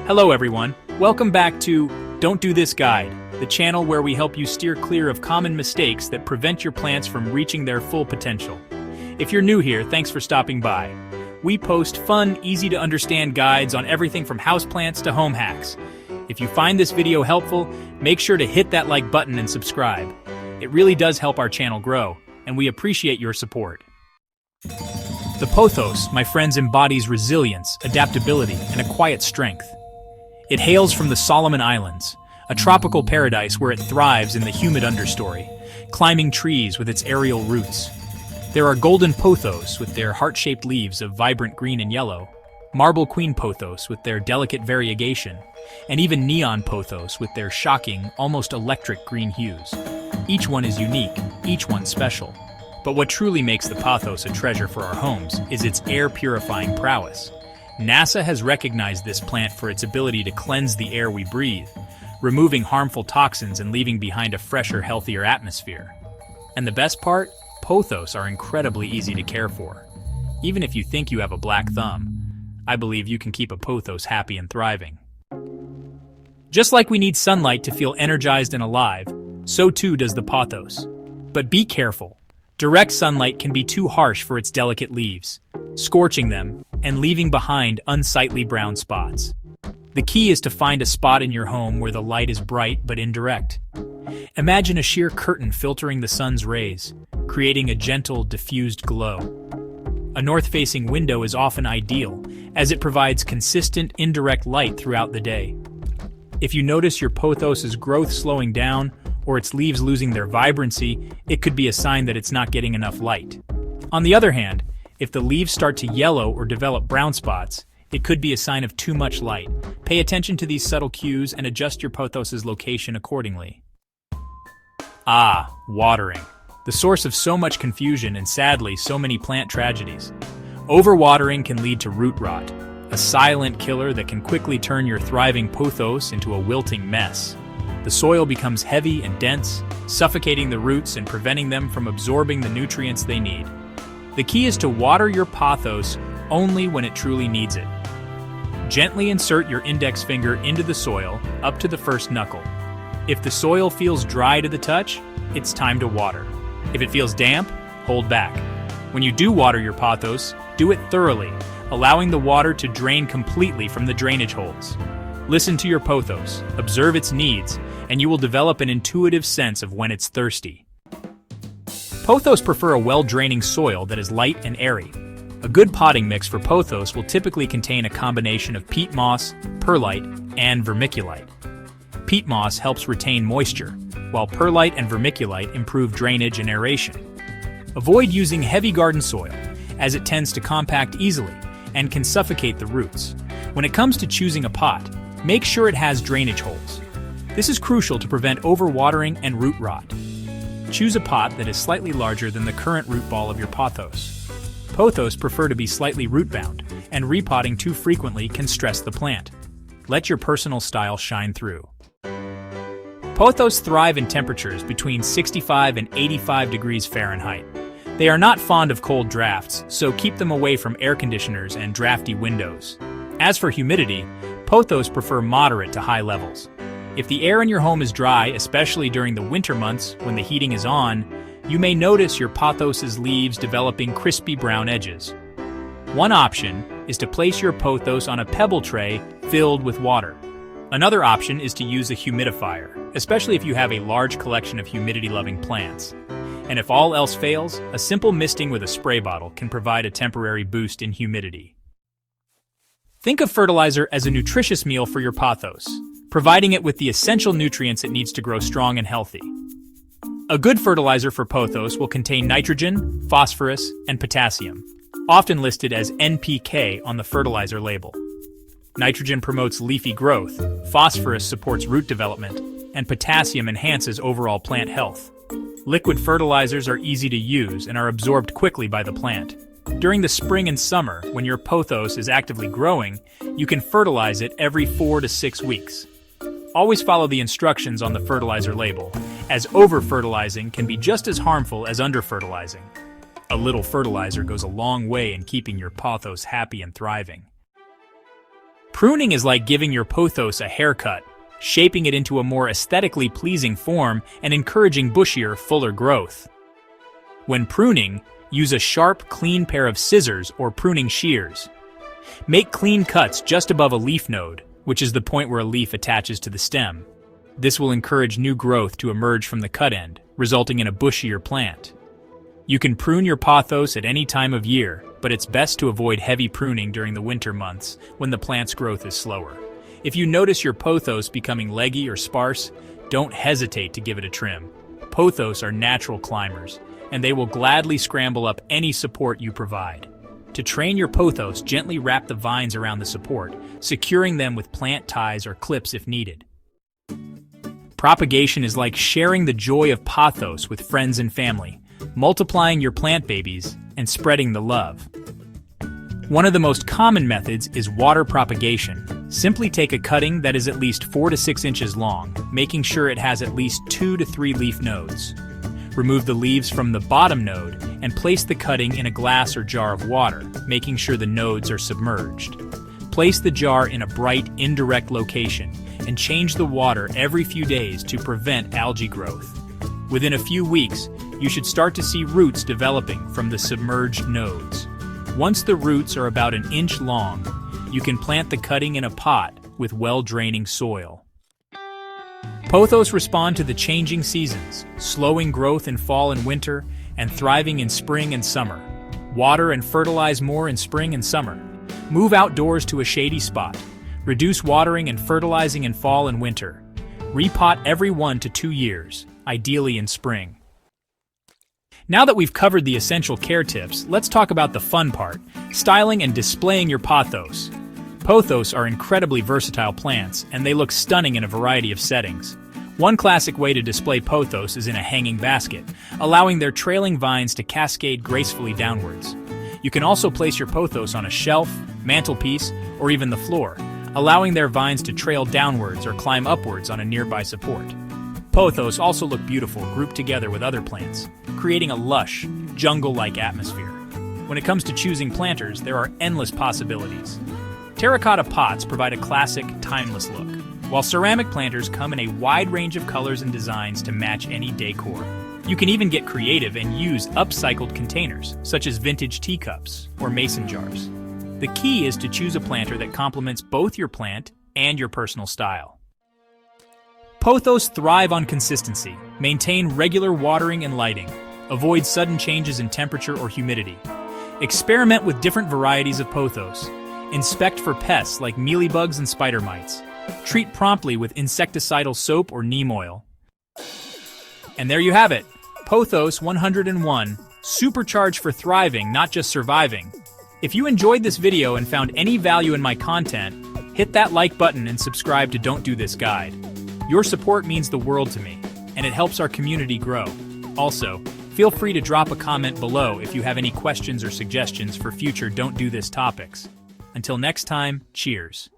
Hello everyone, welcome back to Don't Do This Guide, the channel where we help you steer clear of common mistakes that prevent your plants from reaching their full potential. If you're new here, thanks for stopping by. We post fun, easy-to-understand guides on everything from houseplants to home hacks. If you find this video helpful, make sure to hit that like button and subscribe. It really does help our channel grow, and we appreciate your support. The Pothos, my friends, embodies resilience, adaptability, and a quiet strength. It hails from the Solomon Islands, a tropical paradise where it thrives in the humid understory, climbing trees with its aerial roots. There are golden pothos with their heart-shaped leaves of vibrant green and yellow, marble queen pothos with their delicate variegation, and even neon pothos with their shocking, almost electric green hues. Each one is unique, each one special. But what truly makes the pothos a treasure for our homes is its air-purifying prowess. NASA has recognized this plant for its ability to cleanse the air we breathe, removing harmful toxins and leaving behind a fresher, healthier atmosphere. And the best part? Pothos are incredibly easy to care for. Even if you think you have a black thumb, I believe you can keep a pothos happy and thriving. Just like we need sunlight to feel energized and alive, so too does the pothos. But be careful. Direct sunlight can be too harsh for its delicate leaves, scorching them and leaving behind unsightly brown spots. The key is to find a spot in your home where the light is bright but indirect. Imagine a sheer curtain filtering the sun's rays, creating a gentle, diffused glow. A north-facing window is often ideal, as it provides consistent, indirect light throughout the day. If you notice your pothos's growth slowing down, or its leaves losing their vibrancy, it could be a sign that it's not getting enough light. On the other hand, if the leaves start to yellow or develop brown spots, it could be a sign of too much light. Pay attention to these subtle cues and adjust your pothos's location accordingly. Watering. The source of so much confusion and, sadly, so many plant tragedies. Overwatering can lead to root rot, a silent killer that can quickly turn your thriving pothos into a wilting mess. The soil becomes heavy and dense, suffocating the roots and preventing them from absorbing the nutrients they need. The key is to water your pothos only when it truly needs it. Gently insert your index finger into the soil up to the first knuckle. If the soil feels dry to the touch, it's time to water. If it feels damp, hold back. When you do water your pothos, do it thoroughly, allowing the water to drain completely from the drainage holes. Listen to your pothos, observe its needs, and you will develop an intuitive sense of when it's thirsty. Pothos prefer a well-draining soil that is light and airy. A good potting mix for pothos will typically contain a combination of peat moss, perlite, and vermiculite. Peat moss helps retain moisture, while perlite and vermiculite improve drainage and aeration. Avoid using heavy garden soil, as it tends to compact easily and can suffocate the roots. When it comes to choosing a pot, make sure it has drainage holes. This is crucial to prevent overwatering and root rot. Choose a pot that is slightly larger than the current root ball of your pothos. Pothos prefer to be slightly root-bound, and repotting too frequently can stress the plant. Let your personal style shine through. Pothos thrive in temperatures between 65 and 85 degrees Fahrenheit. They are not fond of cold drafts, so keep them away from air conditioners and drafty windows. As for humidity, pothos prefer moderate to high levels. If the air in your home is dry, especially during the winter months when the heating is on, you may notice your pothos's leaves developing crispy brown edges. One option is to place your pothos on a pebble tray filled with water. Another option is to use a humidifier, especially if you have a large collection of humidity-loving plants. And if all else fails, a simple misting with a spray bottle can provide a temporary boost in humidity. Think of fertilizer as a nutritious meal for your pothos, providing it with the essential nutrients it needs to grow strong and healthy. A good fertilizer for pothos will contain nitrogen, phosphorus, and potassium, often listed as NPK on the fertilizer label. Nitrogen promotes leafy growth, phosphorus supports root development, and potassium enhances overall plant health. Liquid fertilizers are easy to use and are absorbed quickly by the plant. During the spring and summer, when your pothos is actively growing, you can fertilize it every 4 to 6 weeks. Always follow the instructions on the fertilizer label, as over-fertilizing can be just as harmful as under-fertilizing. A little fertilizer goes a long way in keeping your pothos happy and thriving. Pruning is like giving your pothos a haircut, shaping it into a more aesthetically pleasing form and encouraging bushier, fuller growth. When pruning, use a sharp, clean pair of scissors or pruning shears. Make clean cuts just above a leaf node, which is the point where a leaf attaches to the stem. This will encourage new growth to emerge from the cut end, resulting in a bushier plant. You can prune your pothos at any time of year, but it's best to avoid heavy pruning during the winter months when the plant's growth is slower. If you notice your pothos becoming leggy or sparse, don't hesitate to give it a trim. Pothos are natural climbers, and they will gladly scramble up any support you provide. To train your pothos, gently wrap the vines around the support, securing them with plant ties or clips if needed. Propagation is like sharing the joy of pothos with friends and family, multiplying your plant babies and spreading the love. One of the most common methods is water propagation. Simply take a cutting that is at least 4 to 6 inches long, making sure it has at least 2 to 3 leaf nodes. Remove the leaves from the bottom node and place the cutting in a glass or jar of water, making sure the nodes are submerged. Place the jar in a bright, indirect location and change the water every few days to prevent algae growth. Within a few weeks, you should start to see roots developing from the submerged nodes. Once the roots are about an inch long, you can plant the cutting in a pot with well-draining soil. Pothos respond to the changing seasons, slowing growth in fall and winter, and thriving in spring and summer. Water and fertilize more in spring and summer. Move outdoors to a shady spot. Reduce watering and fertilizing in fall and winter. Repot every 1 to 2 years, ideally in spring. Now that we've covered the essential care tips, let's talk about the fun part, styling and displaying your pothos. Pothos are incredibly versatile plants, and they look stunning in a variety of settings. One classic way to display pothos is in a hanging basket, allowing their trailing vines to cascade gracefully downwards. You can also place your pothos on a shelf, mantelpiece, or even the floor, allowing their vines to trail downwards or climb upwards on a nearby support. Pothos also look beautiful grouped together with other plants, creating a lush, jungle-like atmosphere. When it comes to choosing planters, there are endless possibilities. Terracotta pots provide a classic, timeless look, while ceramic planters come in a wide range of colors and designs to match any decor. You can even get creative and use upcycled containers, such as vintage teacups or mason jars. The key is to choose a planter that complements both your plant and your personal style. Pothos thrive on consistency. Maintain regular watering and lighting. Avoid sudden changes in temperature or humidity. Experiment with different varieties of pothos. Inspect for pests like mealybugs and spider mites. Treat promptly with insecticidal soap or neem oil. And there you have it, Pothos 101, supercharged for thriving, not just surviving. If you enjoyed this video and found any value in my content, hit that like button and subscribe to Don't Do This Guide. Your support means the world to me, and it helps our community grow. Also, feel free to drop a comment below if you have any questions or suggestions for future Don't Do This topics. Until next time, cheers.